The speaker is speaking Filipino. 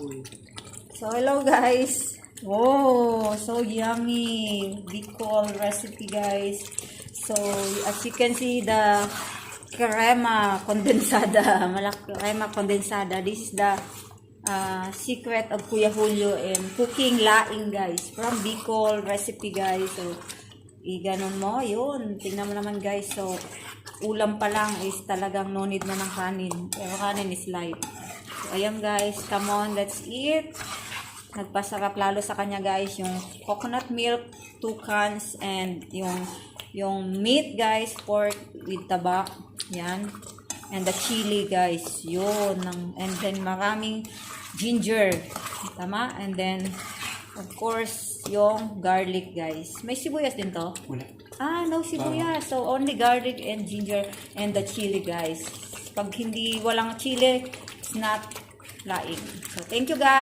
kahoy. So, hello guys. Oh, so yummy. Bicol recipe, guys. So, as you can see, the crema condensada. Crema condensada. This is the secret of Kuya Julio in cooking laing, guys. From Bicol recipe, guys. So, iganon mo. Yun. Tingnan mo naman, guys. So, ulam pa lang is talagang no need na ng kanin. Pero kanin is light. So, ayan, guys. Come on, let's eat. Nagpasarap lalo sa kanya, guys, yung coconut milk, 2 cans, and yung meat, guys, pork with taba, yan, and the chili, guys, yun, and then maraming ginger, tama, and then of course yung garlic, guys. May sibuyas din to? Wala. No sibuyas, so only garlic and ginger and the chili, guys. Pag hindi walang chili, it's not laing. So thank you, guys.